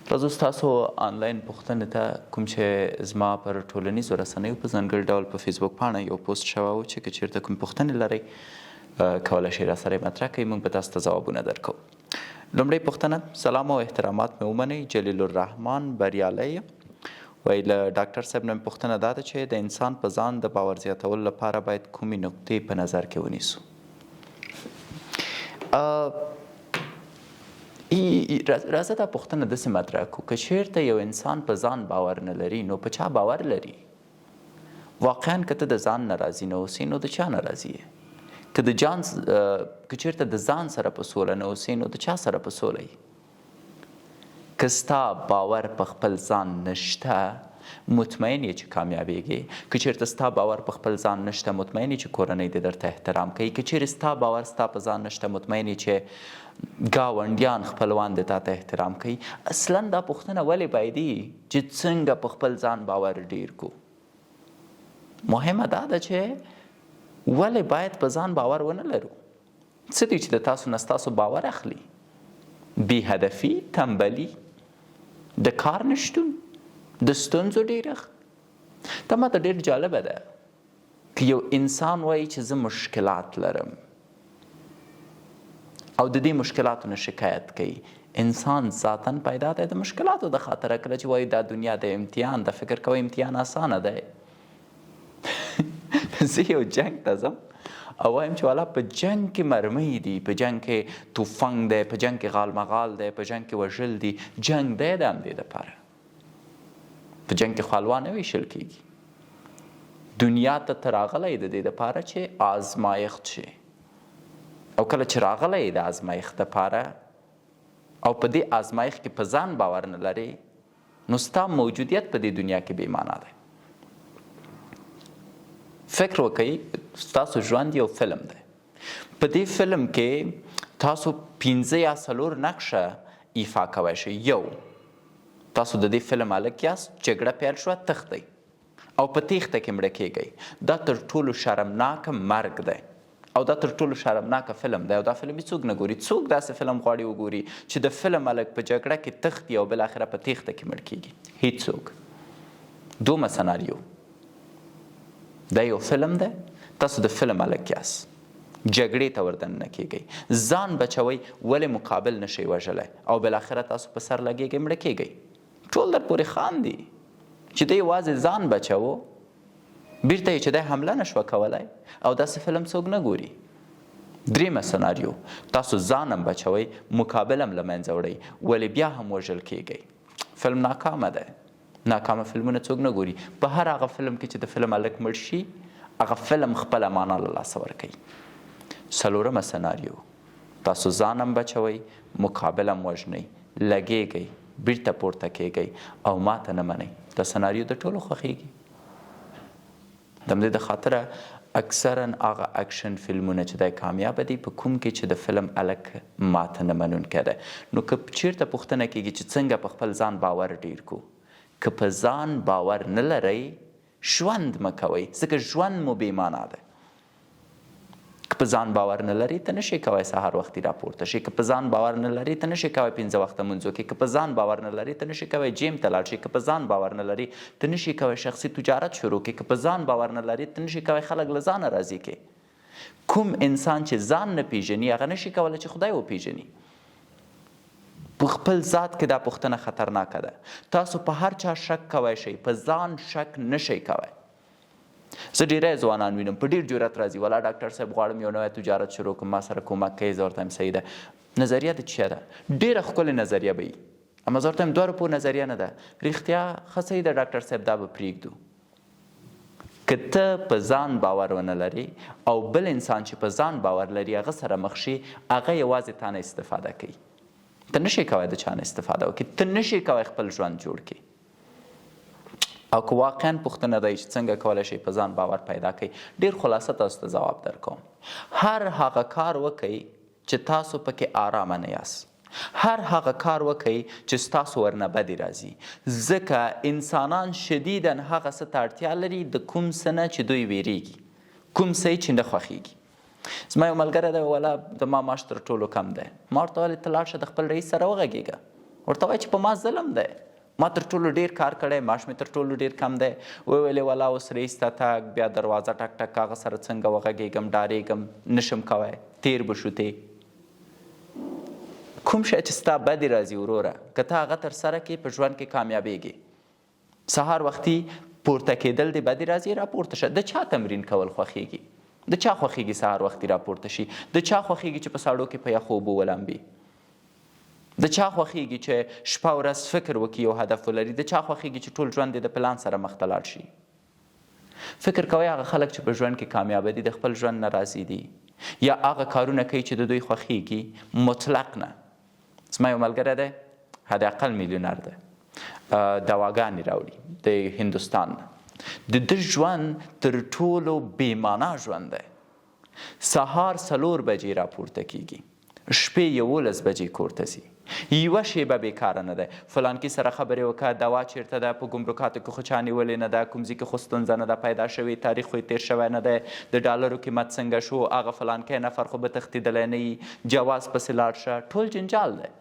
راځو ستاسو آنلاین پوښتنې ته کوم چې زما پر ټولنیزو رسنیو په ځانګړي ډول په فیسبوک پاڼه یو پوسټ شوی و چې که چېرته کوم پوښتنې لرئ کولی شئ راسره یې مطرح کړئ، موږ به تاسو ته ځوابونه درکوو. لومړۍ پوښتنه: سلام او احترامات مې ومنئ. جلیل الرحمن بریالی یم. وایي له ډاکټر صاحب نه مې پوښتنه دا ده چې د انسان په ځان د باور زیاتولو لپاره باید کومې نقطې په نظر کې ونیسو؟ راځه دا پوښتنه داسې مطرح کړو، که چېرته یو انسان په ځان باور نه لري نو په چا باور لري؟ واقعا که ته د ځان نه راضي نه اوسې نو د چا نه راضي یې؟ که چېرته د ځان سره په سوله نه اوسې نو د چا سره په سوله یې؟ که ستا باور په خپل ځان نشته مطمئن یې چې کامیابېږې. که چېرته ستا باور په خپل ځان نشته مطمئن یې چې کورنۍ دې درته احترام کوي. که چېرې ستا باور ستا په ځان نشته مطمئن یې چې ګاونډیان خپلوان دې تا ته احترام کوي. اصلا دا پوښتنه ولې باید چې څنګه په خپل ځان باور ډیر کو؟ مهمه دا ده چې ولې باید په ځان باور ونه لرو؟ څه دی چې د تاسو نه ستاسو باور اخلي؟ بې هدفي، تنبلي، د کار نشتون، د ستونزو ډیرښت. دا ماته ډېر جالبه ده که یو انسان وایي چې زه مشکلات لرم او د دې مشکلاتو نه شکایت کوي. انسان ذاتاً پیدا دی د مشکلاتو د خاطره. کله چې وایي دا دنیا د امتحان د فکر کوي امتحان اسانه دی. زه یو جنګ ته ځم او وایم چې والا په جنګ کې مرمۍ دي، په جنګ کې توفنګ دی، په جنګ کې غال مغال دی، په جنګ کې وژل دي. جنګ دی د همدې دپاره. په جنګ کې خالوا نه ویشل کېږي. دنیا ته راغلی د دې دپاره چې آزمایښت شي، او کله چې راغلی د آزمایښت دپاره او په دې آزمایښت کې په ځان باور نه لرې نو ستا موجودیت په دې دنیا کې بې معنا دی. فکر وکړئ ستاسو ژوند یو فلم دی. په دې فلم کې تاسو 5 یا 4 نقشه ایفا کوی شئ. یو، تاسو د دې فلم هلک یاست، جګړه پیل شوه، تښتئ او په تیښته کې مړه کیږئ. دا تر ټولو شرمناکه مرګ دی او دا تر ټولو شرمناکه فلم دی او دا فلم هیڅوک نه ګوري. څوک داسې فلم غواړي وګوري چې د فلم هلک په جګړه کې تښتي او بالاخره په تیښته کې مړ کیږي؟ هیڅوک. دومره سناریو. دا یو فلم دی، تاسو د فلم هلک یاست، جګړې ته وردننه کیږئ، ځان بچوئ، ولې مقابل نشئ وژلی او بالاخره تاسو په سر لګیږئ، مړه کیږئ. ټول در پورې خاندي چې دی یوازې ځان بچوو، بیرته یې چې دی حمله نشوه کولی او داسې فلم څوک نه ګوري. درېیمه سناریو، تاسو ځان هم بچوئ، مقابل هم له منځه وړئ، ولې بیا هم وژل کیږئ. فلم ناکامه دی. ناکامه فلمونه څوک نه ګوري. په هر هغه فلم کې چې د فلم هلک مړ شي هغه فلم خپله معنا له لاسه ورکوي. 4مه سناریو، تاسو ځان هم بچوئ، مقابل هم وژنئ، لګیږئ، بیرته پورته کیږئ او ماته نه منئ. دا سناریو د ټولو خوښیږي. د همدې د خاطره اکثرا هغه اکشن فلمونه چې دی کامیابه دي په کوم کې چې د فلم هلک ماته نه منونکی دی. نو که چېرته پوښتنه کیږي چې څنګه په خپل ځان باور ډیر کو، که په ځان باور نه لرئ ژوند مه کوئ، ځکه ژوند مو بې معنا دی. که په ځان باور نه لرئ ته نشئ کوی سهار وختي راپورته شئ. که په ځان باور نه لرئ ته نشئ کوی 5 وخته لمونځ وکړئ. که په ځان باور نه لرئ ته نشئ کوی جیم ته لاړ شئ. که په ځان باور نه لرئ ته نشئ کوی شخصي تجارت شروع کړئ. که په ځان باور نه لرئ ته نشئ کوی خلک له ځانه راضي کړئ. کوم انسان چې ځان نه پیژني هغه نشي کولی چې خدای وپیژني. په خپل ذات کې دا پوښتنه خطرناکه ده. تاسو په هر چا شک کوی شئ، په ځان شک نشئ کوی. زه ډېری ځوانان وینم په ډېر جرأت راځي، والا ډاکټر صاحب غواړم یو نوی تجارت شروع کړم، ما سره کومک کوئ؟ زه ورته وایم صحیح ده. نظریه د چیا ده؟ ډېره ښکلې نظریه به وي، اما زه ورته وایم 2 روپو نظریه نه ده. رښتیا ښه صحیح ده ډاکټر صاحب، دا به پرېږدو. که ته په ځان باور ونه لري او بل انسان چې په ځان باور لري هغه سره مخ شي، هغه یوازې تا نه استفاده کوي. ته نشئ کوی د چا نه استفاده وکړي، ته نشئ کوی خپل ژوند جوړ کړي. او که واقعا پوښتنه دی چې څنګه کولی شئ په ځان باور پیدا کړئ، ډېر خلاصه تاسو ته ځواب درکوم. هر هغه کار وکئ چې تاسو پکې آرامه نه یاست. هر هغه کار وکئ چې ستاسو ورنه بدې راځي، ځکه انسانان شدیدا هغه څه ته اړتیا لري د کوم څه نه چې دوی ویریږي، کوم څه چې نه خوښیږي. زما یو ملګری دی، والا د ما معاش تر ټولو کم دی. ما ورته ویل ته لاړ شه د خپل رئیس سره وغږېږه، ورته وایي چې په ما ظلم دی، ما تر ټولو ډیر کار کړی، معاش مې تر ټولو ډیر کم دی. وویلې والا اوس رئیس ته تګ، بیا دروازه ټک ټک هغه سره څنګه وغږېږم، ډارېږم، نشم کوی، تیر به شو تی. کوم شی چې ستا بدې راځي وروره، که ته هغه ترسره کړې په ژوند کې کامیابېږې. سهار وختي پورته کېدل د بدې راځي، راپورته شه. د چا تمرین کول خوښېږي؟ د چا خوښېږي سهار وختي راپورته شي؟ د چا خوښېږي چې په ساړو کې په یخو اوبو ولامبي؟ د چا خوښېږي چې شپه ورځ فکر وکړي، یو هدف ولري؟ د چا خوښېږي چې ټول ژوند یې د پلان سره مخ ته لاړ شي؟ فکر کوئ هغه خلک چې په ژوند کې کامیابه دي د خپل ژوند نه راضي دي، یا هغه کارونه کوي چې د دوی خوښېږي مطلق نه. زما یو ملګری دی، حداقل میلیونر دی، دواګانې راوړي د هندوستان نه. د ده ژوند تر ټولو بېمانا ژوند دی. سهار 4 بجې راپورته کېږي، شپې 11 بجې کور ته ځي، یوه شیبه بیکاره نه دی. فلانکي سره خبرې وکړه، دوا چیرته ده، په ګمرکاتو کې خو چا نیولې نه ده، کوم ځای کې خو ستونزه نه ده پیدا شوې، تاریخ خو یې تېر شوی نه دی، د ډالرو قیمت څنګه شو، هغه فلانکی نفر خو به تښتېدلی نه وي، جواز پسې لاړ شه، ټول جنجال دی.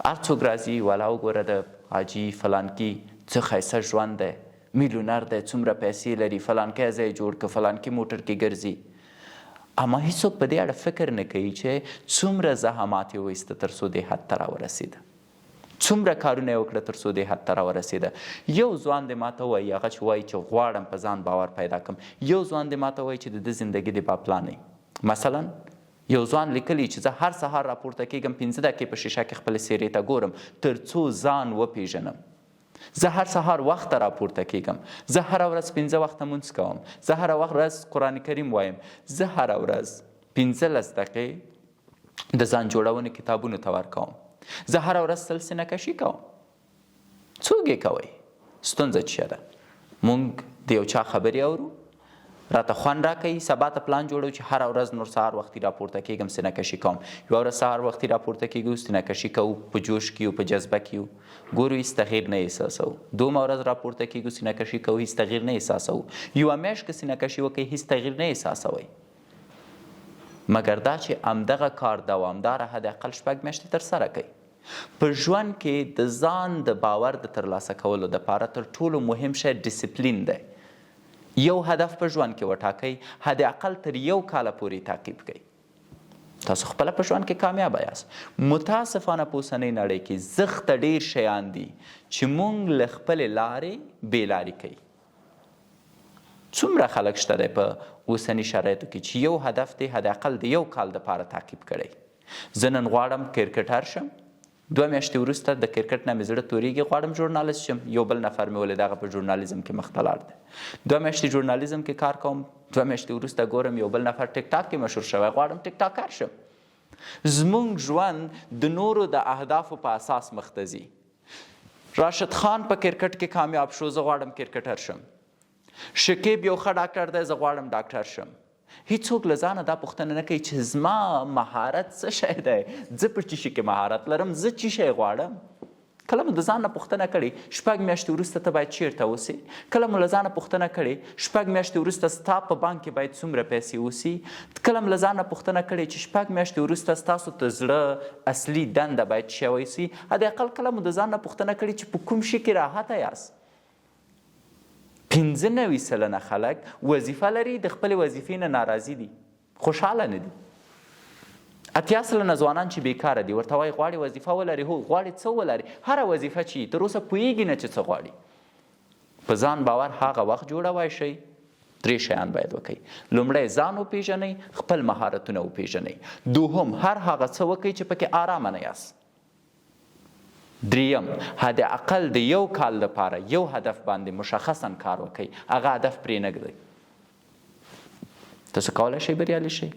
هر څوک راځي، والا وګوره د حاجي فلانکي څه ښایسته ژوند دی، میلیونر دی، څومره پیسې لري، فلانکی ځای جوړ که، فلانکي موټر کې ګرځي. اما هیڅوک په دې اړه فکر نه کوي چې څومره زحمات یې وایسته تر څو دې حد ته راورسېده، څومره کارونه یې وکړه تر څو دې حد ته راورسېده. یو ځوان دې ماته وایي، هغه چې وایي چې غواړم په ځان باور پیدا کړم، یو ځوان دې ماته وایي چې د ده زندګي دې با پلانه. مثلا یو ځوان لیکلی چې زه هر سهار راپورته کېږم، 5 دقیقې په شیشه کې خپلې څېرې ته ګورم تر څو ځان وپېژنم. زه هر سهار وخته راپورته کېږم، زه هره ورځ 5 وخته مونځ کوم، زه هره ورځ قرآن کریم وایم، زه هره ورځ 15 دقیقې د ځان جوړونې کتابونو ته ورکوم، زه هره ورځ سل سینه کشي کوم. څوک یې کوئ؟ ستونزه څه ده؟ مونږ د یو چا خبرې اورو، راته خوند راکوي، سبا ته پلان جوړو چې هره ورځ نور سهار وختي راپورته کېږم، سینه کشي کوم. یوه ورځ سهار وختي راپورته کېږو، سینه کشي کوو، په جوش کې یو، په جذبه کې یو، ګورو هېڅ تغییر نه احساسوو. دومره ورځ راپورته کېږو، سینه کشي کوو، هېڅ تغییر نه احساسوو. یوه میاشت که سینه کشي وکړئ، هېڅ تغییر نه احساسوئ. مګر دا چې همدغه کار دوامداره حداقل 6 میاشتې ترسره کوئ. په ژوند کې د ځان د باور د ترلاسه کولو دپاره تر ټولو مهم شی ډیسپلین دی. یو هدف په ژوند کې وټاکئ، حداقل تر 1 کاله پورې تعقیب کړئ. تاسو خپله په ژوند کې کامیابه یاست. متاسفانه په اوسنۍ نړۍ کې زښته ډېر شیان دي چې موږ له خپلې لارې بېلارې کوي. څومره خلک شته دی په اوسني شرایطو کې چې یو هدف دی حداقل د 1 کال دپاره تعقیب کړی. زه نن غواړم کرکټر شم، 2 میاشتې وروسته د کرکټ نه مې زړه تورېږي، غواړم ژورنالست شم. یو بل نفر مې ولید هغه په ژورنالیزم کې مخ ته لاړ دی. 2 میاشتې ژورنالیزم کې کار کوم، 2 میاشتې وروسته ګورم یو بل نفر ټیک ټاک کې مشهور شوی، غواړم ټیک ټاکر شم. زموږ ژوند د نورو د اهدافو په اساس مخ ته ځي. راشد خان په کرکټ کې کامیاب شو، زه غواړم کرکټر شم. شکیب یو ښه ډاکټر دی، زه غواړم ډاکټر شم. هیڅوک له ځانه دا پوښتنه نه کوي چې زما مهارت څه شی دی، زه په څه شي کې مهارت لرم، زه څه شی غواړم. کله مو د ځان نه پوښتنه کړې 6 میاشتې وروسته ته باید چیرته اوسې؟ کله مو له ځانه پوښتنه کړې 6 میاشتې وروسته ستا په بانک کې باید څومره پیسې اوسي؟ کله مو له ځانه پوښتنه کړې چې 6 میاشتې وروسته ستاسو د زړه اصلي دنده باید څه شی وسي؟ حداقل کله مو د ځان نه پوښتنه کړې چې په کوم شي کې راحته یاست؟ 95% خلک وظیفه لري، د خپلې وظیفې نه ناراضي دي، خوشحاله نه دي. 80% ځوانان چې بیکاره دي، ورته وایي غواړي وظیفه ولري؟ هو، غواړي څه ولري؟ هره وظیفه چې تر اوسه پوهېږي نه چې څه غواړي. په ځان باور هغه وخت جوړوای شئ 3 شیان باید وکړئ. لومړی ځان وپېژنئ، خپل مهارتونه وپېژنئ. دوهم هر هغه څه وکړئ چې پکې آرامه نه یاست. دریم حداقل د 1 کال لپاره یو هدف باندې مشخصا کار وکړئ، هغه هدف پرې نه ږدئ. تاسو کولی شئ بریالي شئ.